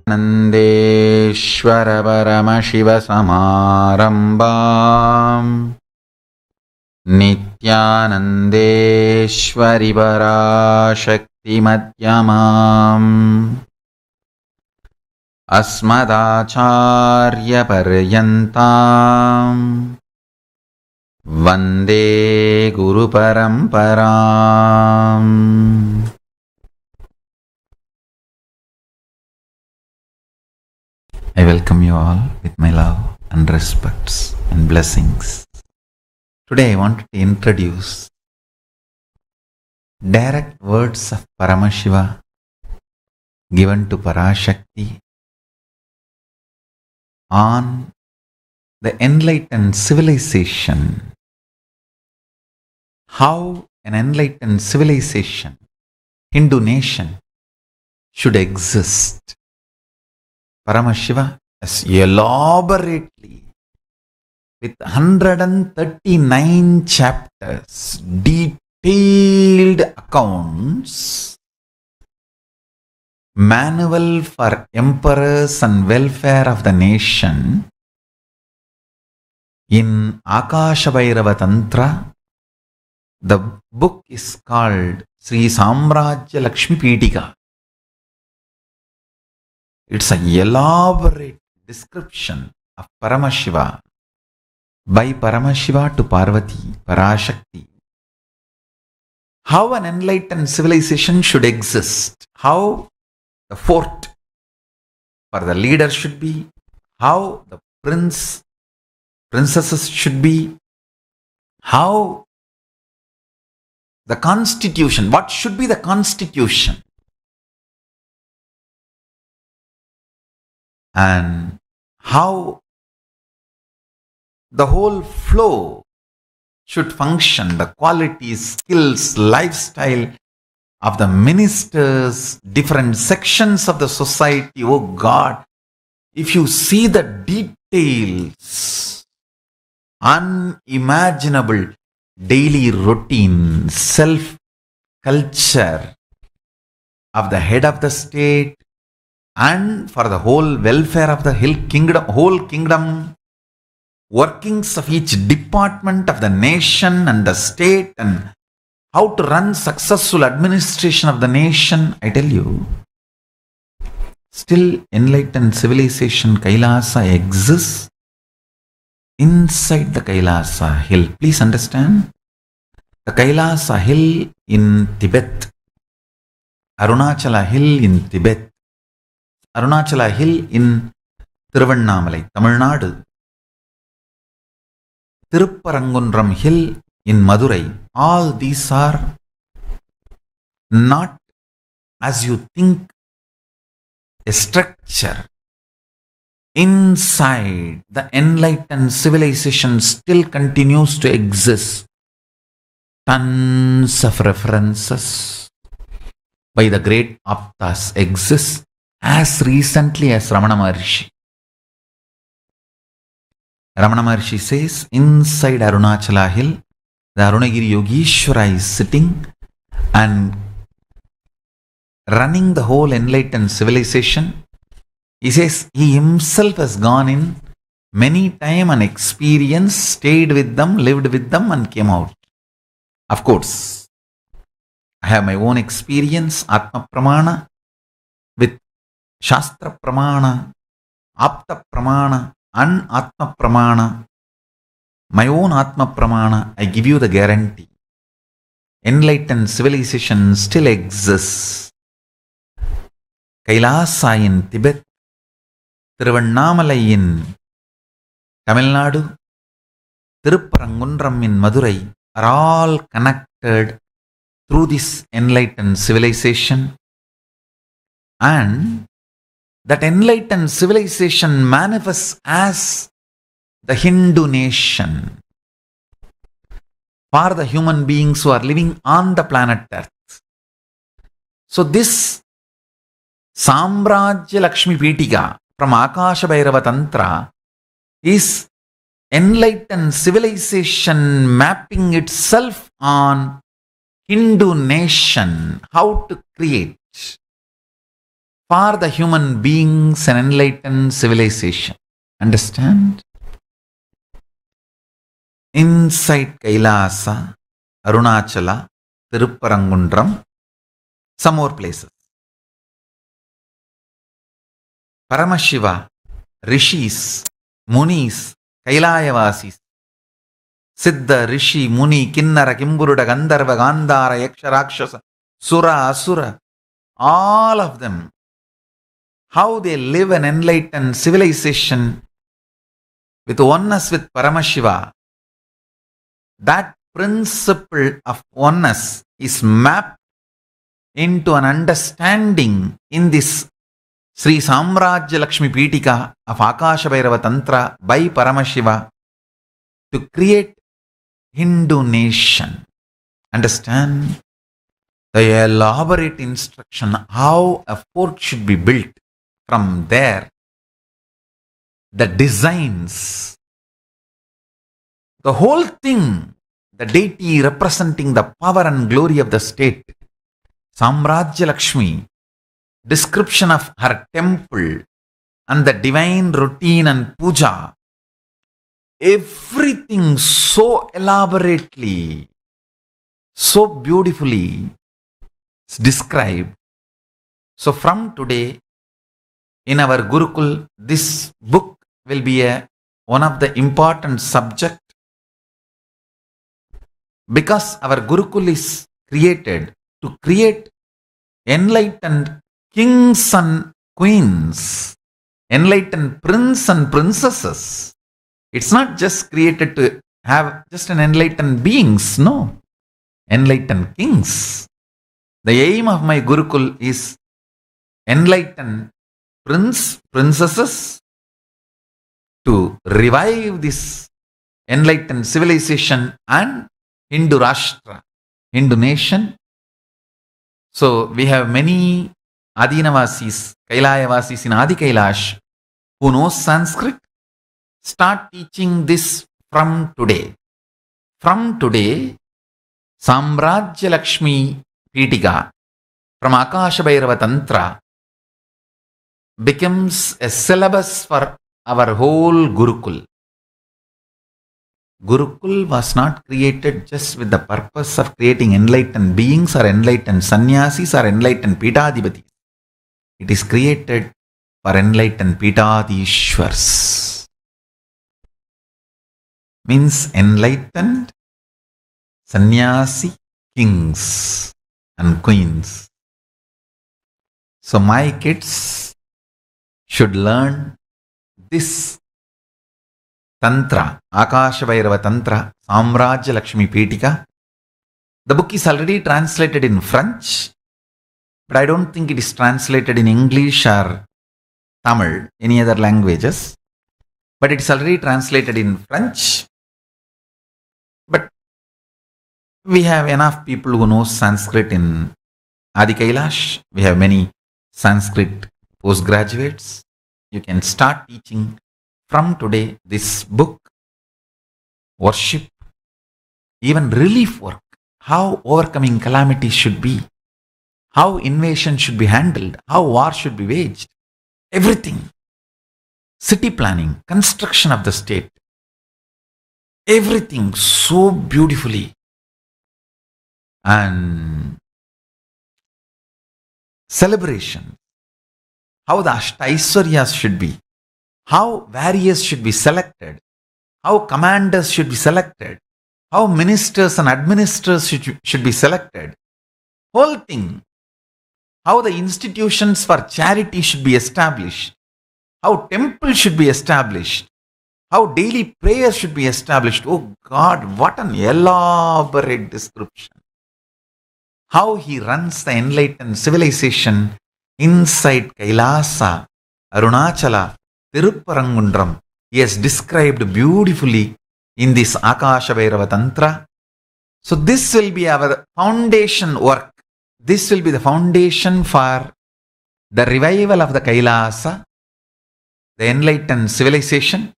Nandeshwara Paramashiva Samarambam Nithyanandeshwari Parashakti Madhyamam Asmadacharya Paryantam Vande Guru Paramparam. I welcome you all with my love and respects and blessings. Today I want to introduce direct words of Paramashiva given to Parashakti on the enlightened civilization. How an enlightened civilization, Hindu nation, should exist. Paramashiva has elaborately, with 139 chapters, detailed accounts, manual for emperors and welfare of the nation in Akasha Bhairava Tantra. The book is called Sri Samrajya Lakshmi Pitika. It's an elaborate description of Paramashiva by Paramashiva to Parvati, Parashakti. How an enlightened civilization should exist, how the fort for the leader should be, how the princesses should be, how the constitution, what should be the constitution, and how the whole flow should function, the qualities, skills, lifestyle of the ministers, different sections of the society. Oh God, if you see the details, unimaginable daily routine, self-culture of the head of the state, and for the whole welfare of the whole kingdom, workings of each department of the nation and the state, and how to run successful administration of the nation. I tell you, still enlightened civilization Kailaasa exists inside the Kailaasa hill. Please understand, the Kailaasa hill in Tibet, Arunachala hill in Tibet, Arunachala hill in Tiruvannamalai, Tamil Nadu, Tirupparankunram Hill in Madurai. All these are not as you think a structure. Inside, the enlightened civilization still continues to exist. Tons of references by the great Aptas exist as recently as Ramana Maharshi. Ramana Maharshi says, inside Arunachala hill, the Arunagiri Yogeshwara is sitting and running the whole enlightened civilization. He says he himself has gone in many times and experienced, stayed with them, lived with them and came out. Of course, I have my own experience, Atma Pramana, with Shastra Pramanas, Apta Pramanas and Atma Pramana. My own Atma Pramana, I give you the guarantee. Enlightened civilization still exists. Kailaasa in Tibet, Tiruvannamalai in Tamil Nadu, Tirupparankunram in Madurai are all connected through this enlightened civilization, and that enlightened civilization manifests as the Hindu nation for the human beings who are living on the planet Earth. So this Samrajya Lakshmi Pitika from Akasha Bhairava Tantra is enlightened civilization mapping itself on Hindu nation, how to create for the human beings an enlightened civilization. Understand? Inside Kailaasa, Arunachala, Tirupparankunram, some more places. Paramashiva, Rishis, Munis, Kailayavasis, Siddha, Rishi, Muni, Kinnara, Kimburuda, Gandharva, Gandhara, Yaksha, Rakshasa, Sura, Asura, all of them, how they live an enlightened civilization with oneness with Paramashiva. That principle of oneness is mapped into an understanding in this Sri Samrajya Lakshmi Pitika of Akasha Bhairava Tantra by Paramashiva to create Hindu nation. Understand? The elaborate instruction how a fort should be built from there. The designs, the whole thing, the deity representing the power and glory of the state. Samrajya Lakshmi, description of her temple and the divine routine and puja. Everything so elaborately, so beautifully described. So from today, in our Gurukul, this book will be one of the important subject, because our Gurukul is created to create enlightened kings and queens, enlightened prince and princesses. It's not just created to have just an enlightened beings, no. Enlightened kings. The aim of my Gurukul is enlightened princesses to revive this enlightened civilization and Hindu Rashtra, Hindu nation. So we have many Adinavasis, Kailayavasis in Adi Kailash who knows Sanskrit. Start teaching this from today. From today, Samrajya Lakshmi Pitika from Akasha Bhairava Tantra becomes a syllabus for our whole Gurukul. Gurukul was not created just with the purpose of creating enlightened beings or enlightened sannyasis or enlightened pitadipatis. It is created for enlightened pitadishwars. Means enlightened sannyasi kings and queens. So my kids should learn this Tantra, Akasha Bhairava Tantra, Samrajya Lakshmi Pitika. The book is already translated in French, but I don't think it is translated in English or Tamil, any other languages. But it is already translated in French. But we have enough people who know Sanskrit in Adi Kailash. We have many Sanskrit postgraduates. You can start teaching from today this book, worship, even relief work, how overcoming calamity should be, how invasion should be handled, how war should be waged, everything. City planning, construction of the state, everything so beautifully. And celebration, how the Ashtaiswaryas should be, how warriors should be selected, how commanders should be selected, how ministers and administrators should be selected. Whole thing. How the institutions for charity should be established, how temples should be established, how daily prayers should be established. Oh God, what an elaborate description. How he runs the enlightened civilization inside Kailaasa, Arunachala, Tirupparankunram. He has described beautifully in this Akasha Bhairava Tantra. So this will be our foundation work. This will be the foundation for the revival of the Kailaasa, the enlightened civilization.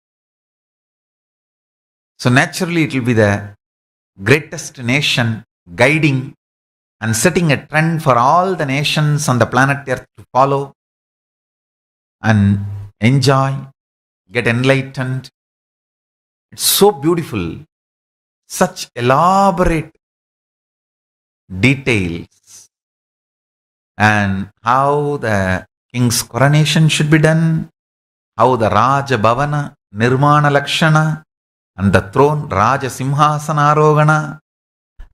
So naturally it will be the greatest nation guiding and setting a trend for all the nations on the planet Earth to follow. and enjoy, get enlightened. It's so beautiful. Such elaborate details. And how the king's coronation should be done, how the Raja Bhavana, Nirmana Lakshana, and the throne, Raja Simhasana Arogana,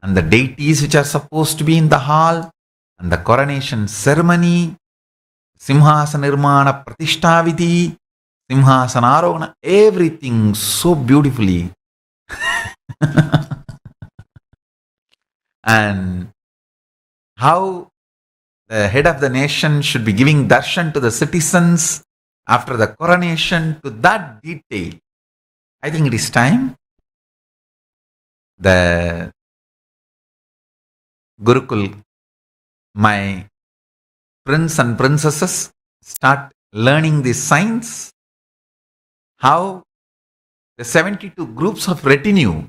and the deities which are supposed to be in the hall, and the coronation ceremony, Simhasana Nirmana Pratishtha Simhasana Arogana, everything so beautifully. And how the head of the nation should be giving darshan to the citizens after the coronation, to that detail. I think it is time the Gurukul, my prince and princesses, start learning this science, how the 72 groups of retinue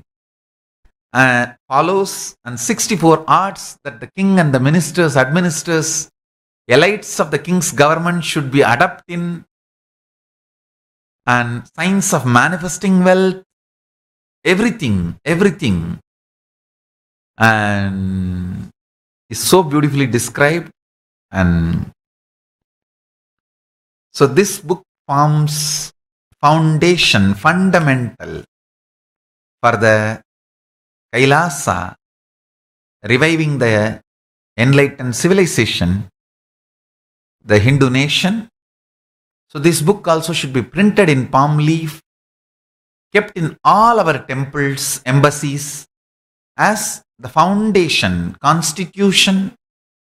follows, and 64 arts that the king and the ministers, administrators, elites of the king's government should be adopting, and science of manifesting wealth, everything, and is so beautifully described. And so this book forms foundation, fundamental for the Kailaasa, reviving the enlightened civilization, the Hindu nation. So this book also should be printed in palm leaf, kept in all our temples, embassies, as the foundation, constitution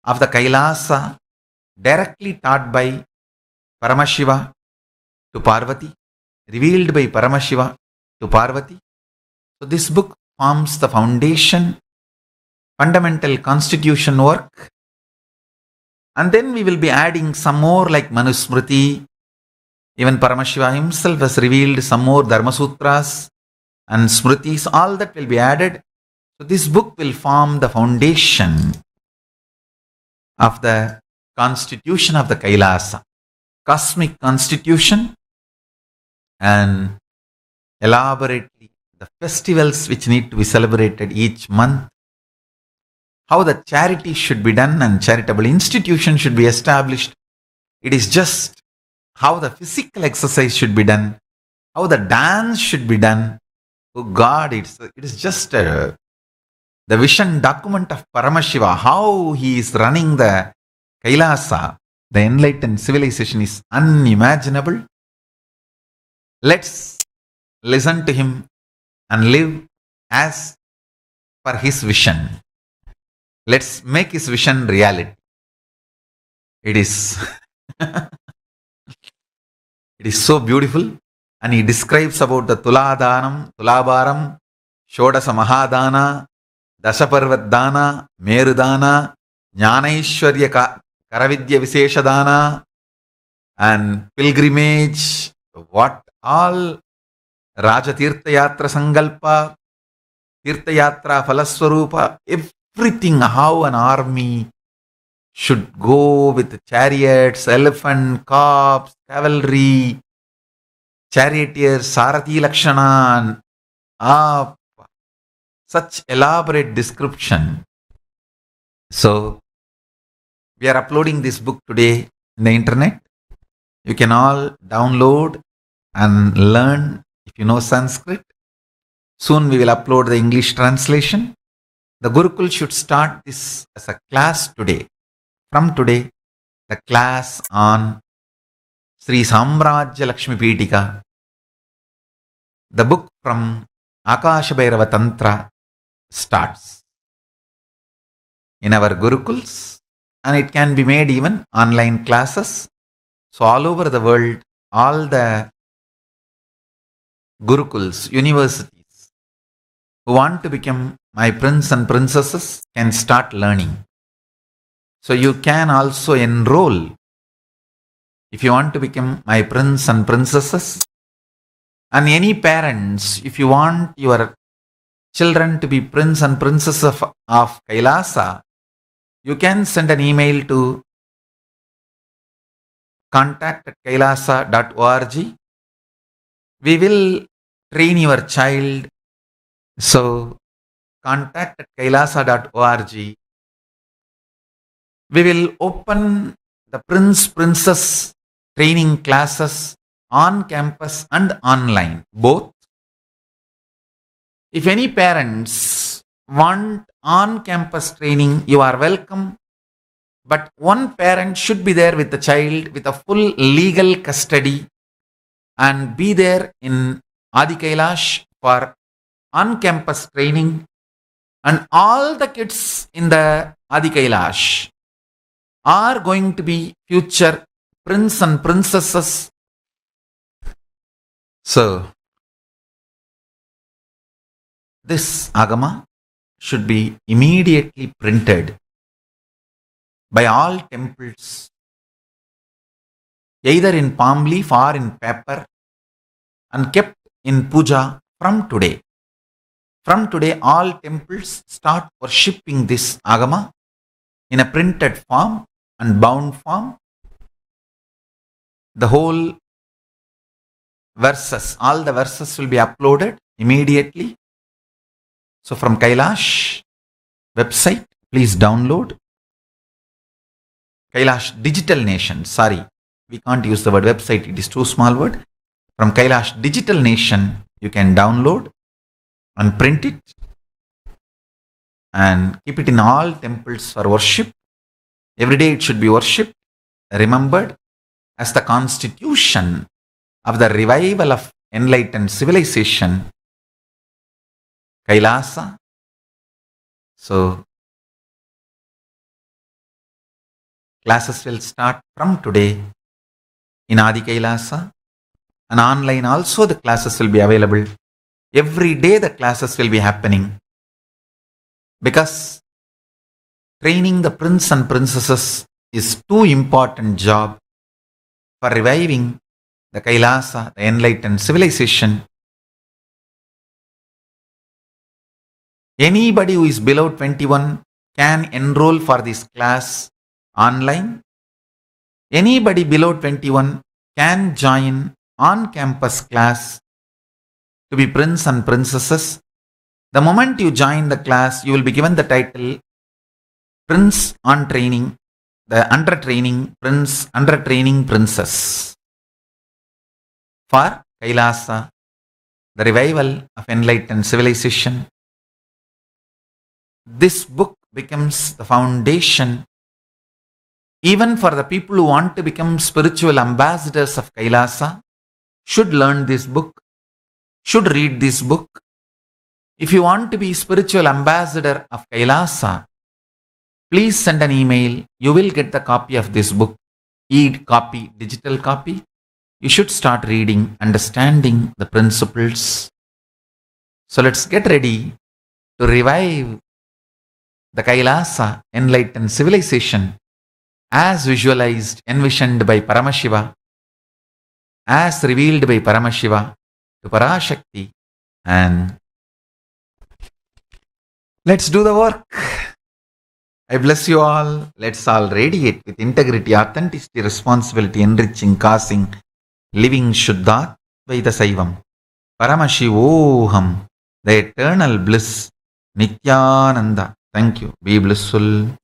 of the Kailaasa, directly taught by Paramashiva to Parvati, revealed by Paramashiva to Parvati. So this book forms the foundation, fundamental constitution work. And then we will be adding some more like Manusmriti. Even Paramashiva himself has revealed some more Dharma Sutras and Smritis. All that will be added. So this book will form the foundation of the constitution of the Kailaasa, cosmic constitution, and elaborately the festivals which need to be celebrated each month, how the charity should be done and charitable institutions should be established. It is just how the physical exercise should be done, how the dance should be done. Oh God, it is just the vision document of Paramashiva, how he is running the Kailaasa, the enlightened civilization is unimaginable. Let's listen to him and live as per his vision. Let's make his vision reality. It is it is so beautiful. And he describes about the Tuladhanam, Tulabaram, Shodasa Mahadana, Dasaparvadana, Merudana, Jnanaishwarya Karavidya Viseshadana, and pilgrimage, what all, Raja Tirthayatra Sangalpa, Tirthayatra Falaswarupa, everything, how an army should go with chariots, elephant, corpse, cavalry, charioteers, Sarathi Lakshana, such elaborate description. So, we are uploading this book today in the internet. You can all download and learn if you know Sanskrit. Soon we will upload the English translation. The Gurukul should start this as a class today. From today, the class on Sri Samrajya Lakshmi Pitika, the book from Akasha Bhairava Tantra, starts in our Gurukuls, and it can be made even online classes. So all over the world, all the Gurukuls, universities who want to become my prince and princesses can start learning. So you can also enroll if you want to become my prince and princesses. And any parents, if you want your children to be prince and princess of Kailaasa, you can send an email to contact at kailasa.org. We will train your child. So contact at kailasa.org. We will open the Princess training classes on campus and online, both. If any parents want on-campus training, you are welcome. But one parent should be there with the child with a full legal custody and be there in Adi Kailash for on-campus training. And all the kids in the Adi Kailash are going to be future prince and princesses. So, this Agama should be immediately printed by all temples, either in palm leaf or in paper, and kept in puja from today. From today, all temples start worshipping this Agama in a printed form and bound form. The whole verses, all the verses will be uploaded immediately. So from Kailash website, please download. Kailash Digital Nation, sorry, we can't use the word website, it is too small word. From Kailash Digital Nation, you can download and print it and keep it in all temples for worship. Every day it should be worshipped, remembered as the constitution of the revival of enlightened civilization, Kailasa. So, classes will start from today in Adi Kailasa, and online also the classes will be available. Every day the classes will be happening, because training the prince and princesses is too important job for reviving the Kailasa, the enlightened civilization. Anybody who is below 21 can enroll for this class online. Anybody below 21 can join on-campus class to be prince and princesses. The moment you join the class, you will be given the title Prince on Training, the Under Training Prince, Under Training Princess. For Kailasa, the revival of enlightened civilization, this book becomes the foundation even for the people who want to become spiritual ambassadors of Kailasa. Should learn this book, should read this book. If you want to be spiritual ambassador of Kailasa, please send an email. You will get the copy of this book, e-copy, digital copy. You should start reading, understanding the principles. So let's get ready to revive the Kailasa enlightened civilization as visualized, envisioned by Paramashiva, as revealed by Paramashiva to Parashakti, and let's do the work. I bless you all. Let's all radiate with integrity, authenticity, responsibility, enriching, causing, living Shuddha Vaida Saivam, Paramashivoham, the eternal bliss, Nithyananda. Thank you. Be blissful.